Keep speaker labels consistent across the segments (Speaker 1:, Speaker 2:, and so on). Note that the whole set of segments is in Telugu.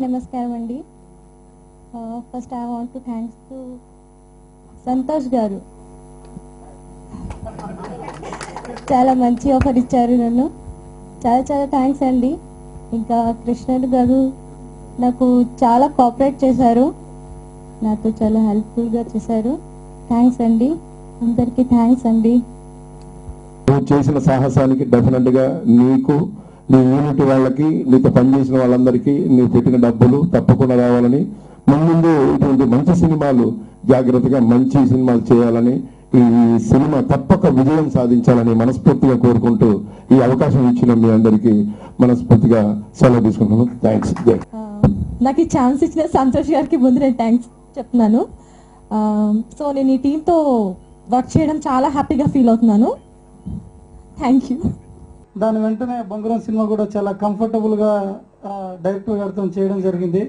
Speaker 1: నమస్కారం అండి. First I want to thanks to Santosh గారు, చాలా మంచి ఆఫర్ ఇచ్చారు నన్ను, చాలా చాలా థ్యాంక్స్ అండి. ఇంకా కృష్ణన్ గారు నాకు చాలా కోఆపరేట్ చేశారు, నాతో చాలా హెల్ప్ఫుల్గా చేశారు. థ్యాంక్స్ అండి, అందరికీ థ్యాంక్స్ అండి.
Speaker 2: నువ్వు చేసిన సాహసానికి డెఫినెట్గా నీకు, నీ యూనిట్ వాళ్ళకి, నీతో పనిచేసిన వాళ్ళందరికీ నువ్వు పెట్టిన డబ్బులు తప్పకుండా రావాలని, ముందు ఇటువంటి మంచి సినిమాలు జాగ్రత్తగా మంచి సినిమాలు చేయాలని, ఈ సినిమా తప్పక విజయం సాధించాలని మనస్ఫూర్తిగా కోరుకుంటూ ఈ అవకాశం ఇచ్చిన మీ అందరికీ మనస్ఫూర్తిగా సెలవు తీసుకుంటున్నాను. థ్యాంక్స్.
Speaker 1: నాకు ఈ ఛాన్స్ ఇచ్చిన సంతోష్ గారికి ముందు నేను థ్యాంక్స్ చెప్తున్నాను. సో నేను ఈ టీంతో వర్క్ చేయడం చాలా హ్యాపీగా ఫీల్ అవుతున్నాను. Thank you.
Speaker 3: దాని వెంటనే బొంగరం సినిమా కూడా చాలా కంఫర్టబుల్గా డైరెక్టర్ గారితో చేయడం జరిగింది.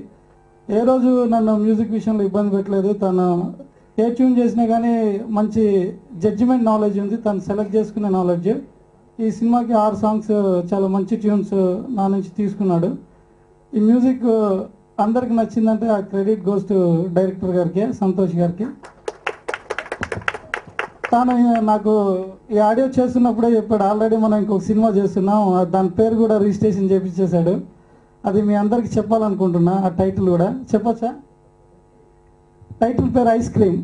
Speaker 3: ఏ రోజు నన్ను మ్యూజిక్ విషయంలో ఇబ్బంది పెట్టలేదు. తను ఏ ట్యూన్ చేసినా కానీ మంచి జడ్జిమెంట్ నాలెడ్జ్ ఉంది, తను సెలెక్ట్ చేసుకునే నాలెడ్జ్. ఈ సినిమాకి 6 సాంగ్స్ చాలా మంచి ట్యూన్స్ నా నుంచి తీసుకున్నాడు. ఈ మ్యూజిక్ అందరికి నచ్చిందంటే ఆ క్రెడిట్ గోస్ టు డైరెక్టర్ గారికి, సంతోష్ గారికి. తాను నాకు ఈ ఆడియో చేస్తున్నప్పుడే చెప్పాడు, ఆల్రెడీ మనం ఇంకొక సినిమా చేస్తున్నాం, దాని పేరు కూడా రిజిస్ట్రేషన్ చేపించేశాడు. అది మీ అందరికి చెప్పాలనుకుంటున్నా. ఆ టైటిల్ కూడా చెప్పచ్చా? టైటిల్ పేరు ఐస్ క్రీమ్.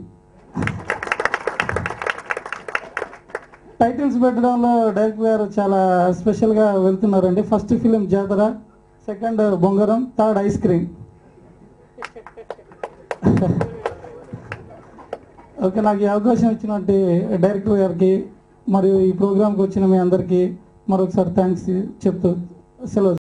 Speaker 3: టైటిల్స్ పెట్టడంలో డైరెక్టర్ గారు చాలా స్పెషల్గా వెళ్తున్నారండి. First film Jathara, second Bongaram, third ice cream. Okay, నాకు ఈ అవకాశం ఇచ్చినటువంటి డైరెక్టర్ గారికి మరియు ఈ ప్రోగ్రామ్కి వచ్చిన మీ అందరికీ మరొకసారి థ్యాంక్స్ చెప్తూ సెలవు.